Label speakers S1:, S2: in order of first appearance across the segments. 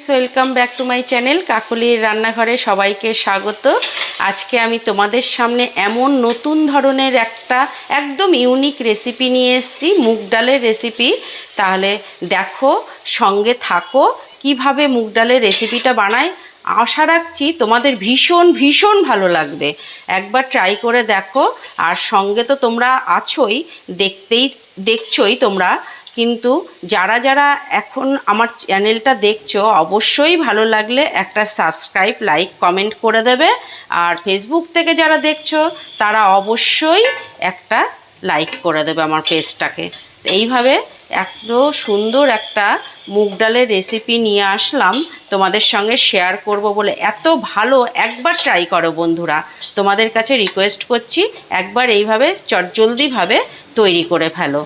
S1: Welcome back to my channel কাকলির রান্নাঘরে সবাইকে স্বাগত। আজকে আমি তোমাদের সামনে এমন নতুন ধরনের একটা একদম ইউনিক রেসিপি নিয়ে এসেছি, মুগ ডালের রেসিপি। তাহলে দেখো, সঙ্গে থাকো কিভাবে মুগ ডালের রেসিপিটা বানায়। আশা রাখছি তোমাদের ভীষণ ভীষণ ভালো লাগবে। একবার ট্রাই করে দেখো। আর সঙ্গে তো তোমরা আছোই, দেখছোই তোমরা, কিন্তু যারা যারা এখন আমার চ্যানেলটা দেখছো অবশ্যই ভালো লাগলে একটা সাবস্ক্রাইব, লাইক, কমেন্ট করে দেবে। আর ফেসবুক থেকে যারা দেখছো তারা অবশ্যই একটা লাইক করে দেবে আমার পেজটাকে। এইভাবে এত সুন্দর একটা মুগ ডালের রেসিপি নিয়ে আসলাম তোমাদের সঙ্গে শেয়ার করব বলে। এত ভালো, একবার ট্রাই করো বন্ধুরা, তোমাদের কাছে রিকোয়েস্ট করছি একবার এইভাবে চটজলদিভাবে তৈরি করে ফেলো।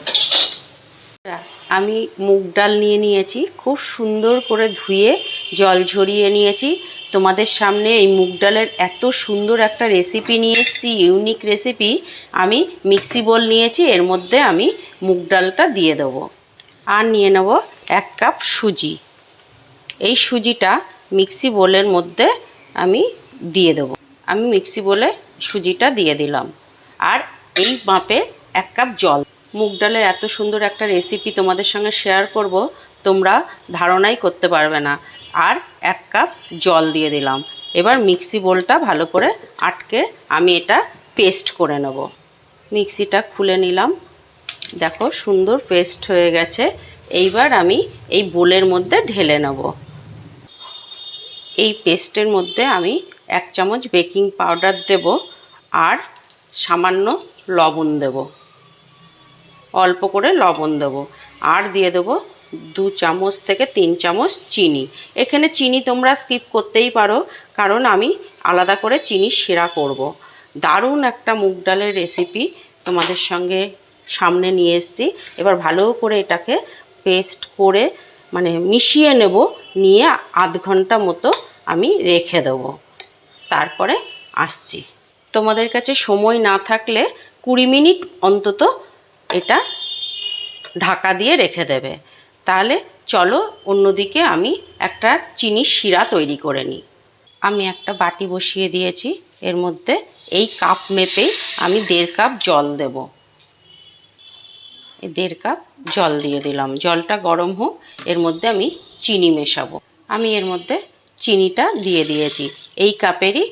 S1: আমি মুগ ডাল নিয়ে নিয়েছি, খুব সুন্দর করে ধুয়ে জল ঝরিয়ে নিয়েছি। তোমাদের সামনে এই মুগ ডালের এত সুন্দর একটা রেসিপি নিয়ে এসেছি, ইউনিক রেসিপি। আমি মিক্সি বোল নিয়েছি, এর মধ্যে আমি মুগ ডালটা দিয়ে দেবো। আর নিয়ে নেব 1 কাপ সুজি। এই সুজিটা মিক্সি বোলের মধ্যে আমি দিয়ে দেবো। আমি মিক্সি বোলে সুজিটা দিয়ে দিলাম। আর এই মাপে 1 কাপ জল। মুগ ডালের এত সুন্দর একটা রেসিপি তোমাদের সঙ্গে শেয়ার করব, তোমরা ধারণাই করতে পারবে না। আর 1 কাপ জল দিয়ে দিলাম। এবার মিক্সি বোলটা ভালো করে আটকে আমি এটা পেস্ট করে নেব। মিক্সিটা খুলে নিলাম, দেখো সুন্দর পেস্ট হয়ে গেছে। এইবার আমি এই বোলের মধ্যে ঢেলে নেব। এই পেস্টের মধ্যে আমি 1 চামচ বেকিং পাউডার দেব আর সামান্য লবণ দেব, অল্প করে লবণ দেবো। আর দিয়ে দেবো 2 চামচ থেকে 3 চামচ চিনি। এখানে চিনি তোমরা স্কিপ করতেই পারো, কারণ আমি আলাদা করে চিনি শিরা করব। দারুণ একটা মুগ ডালের রেসিপি তোমাদের সঙ্গে সামনে নিয়ে এসেছি। এবার ভালো করে এটাকে পেস্ট করে মানে মিশিয়ে নেব, নিয়ে আধ ঘন্টা মতো আমি রেখে দেবো। তারপরে আসছি। তোমাদের কাছে সময় না থাকলে 20 মিনিট অন্তত এটা ঢাকা দিয়ে রেখে দেবে। তাহলে চলো অন্যদিকে আমি একটা চিনি শিরা তৈরি করে নিই। আমি একটা বাটি বসিয়ে দিয়েছি, এর মধ্যে এই কাপ মেপেই আমি 1.5 কাপ জল দেব। এই 1.5 কাপ জল দিয়ে দিলাম। জলটা গরম হোক, এর মধ্যে আমি চিনি মেশাবো। আমি এর মধ্যে চিনিটা দিয়ে দিয়েছি। এই কাপেরই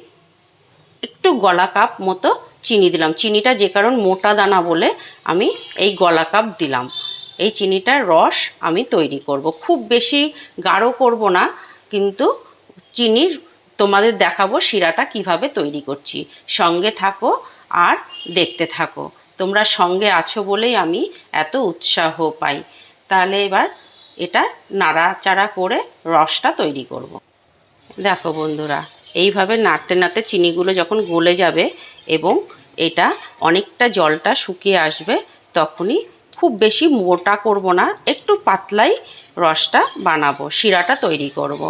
S1: একটু গলা কাপ মতো চিনি দিলাম। চিনিটা যে কারণ মোটা দানা বলে আমি এই গলা কাপ দিলাম। এই চিনিটার রস আমি তৈরি করব, খুব বেশি গাঢ় করব না, কিন্তু চিনির তোমাদের দেখাবো শিরাটা কিভাবে তৈরি করছি। সঙ্গে থাকো আর দেখতে থাকো। তোমরা সঙ্গে আছো বলেই আমি এত উৎসাহ পাই। তাহলে এবার এটা নাড়াচাড়া করে রসটা তৈরি করব। দেখো বন্ধুরা, এইভাবে নাড়তে নাড়তে চিনিগুলো যখন গলে যাবে এবং এটা অনেকটা জলটা শুকিয়ে আসবে, তখনই খুব বেশি মোটা করব না, একটু পাতলাই রসটা বানাবো, শিরাটা তৈরি করব।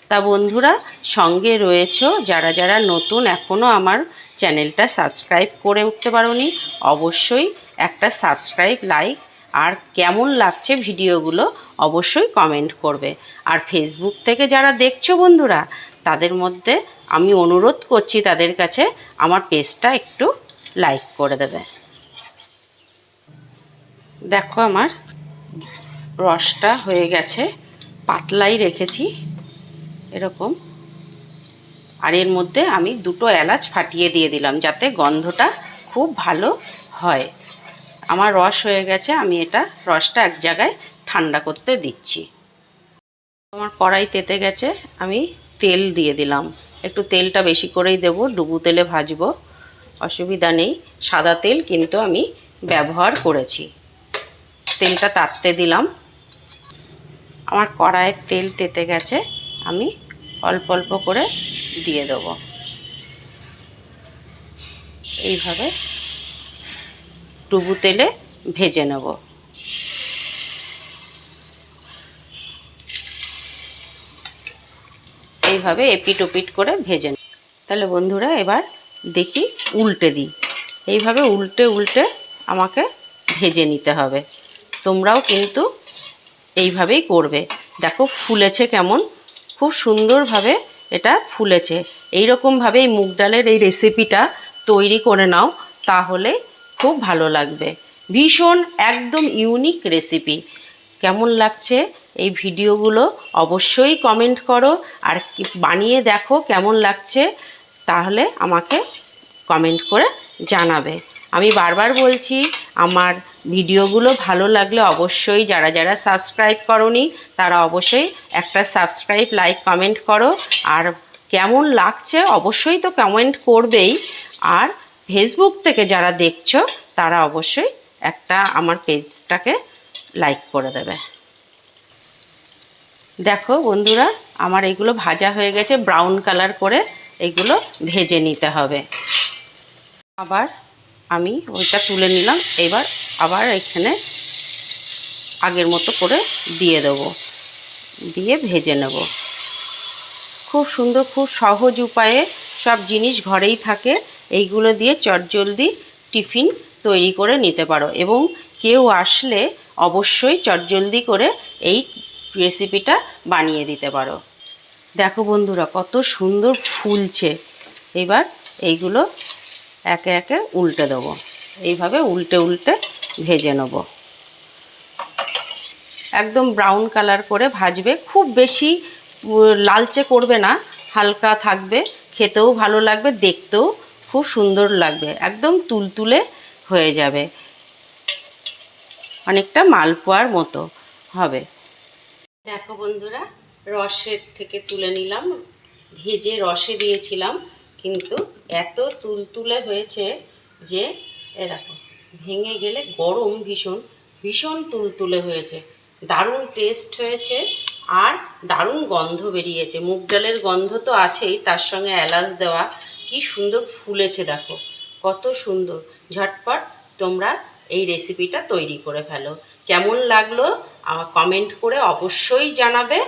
S1: তা বন্ধুরা সঙ্গে রয়েছো যারা যারা নতুন, এখনও আমার চ্যানেলটা সাবস্ক্রাইব করে উঠতে পারোনি, অবশ্যই একটা সাবস্ক্রাইব, লাইক, আর কেমন লাগছে ভিডিওগুলো অবশ্যই কমেন্ট করবে। আর ফেসবুক থেকে যারা দেখছো বন্ধুরা, তাদের মধ্যে আমি অনুরোধ করছি তাদের কাছে আমার পেজটা একটু লাইক করে দেবে। দেখো আমার রসটা হয়ে গেছে, পাতলাই রেখেছি এরকম। আর এর মধ্যে আমি 2টো এলাচ ফাটিয়ে দিয়ে দিলাম, যাতে গন্ধটা খুব ভালো হয়। আমার রস হয়ে গেছে, আমি এটা রসটা এক জায়গায় ঠান্ডা করতে দিচ্ছি। আমার কড়াই তেতে গেছে, আমি তেল দিয়ে দিলাম। একটু তেলটা বেশি করেই দেবো, ডুবু তেলে ভাজবো, অসুবিধা নেই। সাদা তেল কিন্তু আমি ব্যবহার করেছি। তেলটা তাততে দিলাম। আমার কড়াইয়ের তেল তেতে গেছে, আমি অল্প অল্প করে দিয়ে দেবো। এইভাবে ডুবু তেলে ভেজে নেব। এইভাবে এপিট ওপিট করে ভেজে নেব। তাহলে বন্ধুরা এবার দেখি উল্টে দিই। এইভাবে উল্টে উল্টে আমাকে ভেজে নিতে হবে। তোমরাও কিন্তু এইভাবেই করবে। দেখো ফুলেছে কেমন, খুব সুন্দরভাবে এটা ফুলেছে। এই রকমভাবে এই মুগ ডালের এই রেসিপিটা তৈরি করে নাও, তাহলে খুব ভালো লাগবে। ভীষণ একদম ইউনিক রেসিপি। কেমন লাগছে এই ভিডিওগুলো অবশ্যই কমেন্ট করো, আর বানিয়ে দেখো কেমন লাগছে, তাহলে আমাকে কমেন্ট করে জানাবে। আমি বারবার বলছি, আমার ভিডিওগুলো ভালো লাগলে অবশ্যই যারা যারা সাবস্ক্রাইব করোনি তারা অবশ্যই একটা সাবস্ক্রাইব, লাইক, কমেন্ট করো। আর কেমন লাগছে অবশ্যই তো কমেন্ট করবেই। আর ফেসবুক থেকে যারা দেখছো তারা অবশ্যই একটা আমার পেজটাকে লাইক করে দেবে। দেখো বন্ধুরা, আমার এগুলো ভাজা হয়ে গেছে, ব্রাউন কালার করে এগুলো ভেজে নিতে হবে। আবার আমি ওইটা তুলে নিলাম, এবার আবার এখানে আগের মতো করে দিয়ে দেবো, দিয়ে ভেজে নেব। খুব সুন্দর, খুব সহজ উপায়ে সব জিনিস ঘরেই থাকে, এইগুলো দিয়ে চটজলদি টিফিন তৈরি করে নিতে পারো, এবং কেউ আসলে অবশ্যই চটজলদি করে এই রেসিপিটা বানিয়ে দিতে পারো। দেখো বন্ধুরা কত সুন্দর ফুলছে। এবার এইগুলো একে একে উল্টে দেবো, এইভাবে উল্টে উল্টে ভেজে নেব। একদম ব্রাউন কালার করে ভাজবে, খুব বেশি লালচে করবে না, হালকা থাকবে, খেতেও ভালো লাগবে, দেখতেও খুব সুন্দর লাগবে, একদম তুলতুলে হয়ে যাবে, অনেকটা মালপোয়ার মতো হবে। দেখো বন্ধুরা, রসের থেকে তুলে নিলাম, ভেজে রসে দিয়েছিলাম, কিন্তু এত তুলতুলে হয়েছে যে এ দেখো ভেঙে গেলে গরম, ভীষণ ভীষণ তুলতুলে হয়েছে, দারুণ টেস্ট হয়েছে, আর দারুণ গন্ধ বেরিয়েছে। মুগ ডালের গন্ধ তো আছেই, তার সঙ্গে এলাচ দেওয়া, কি সুন্দর ফুলেছে দেখো, কত সুন্দর। ঝটপট তোমরা এই রেসিপিটা তৈরি করে ফেলো। কেমন লাগলো আমার কমেন্ট করে অবশ্যই জানাবে,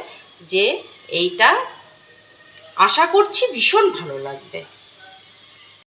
S1: যে এইটা আশা করছি ভীষণ ভালো লাগবে।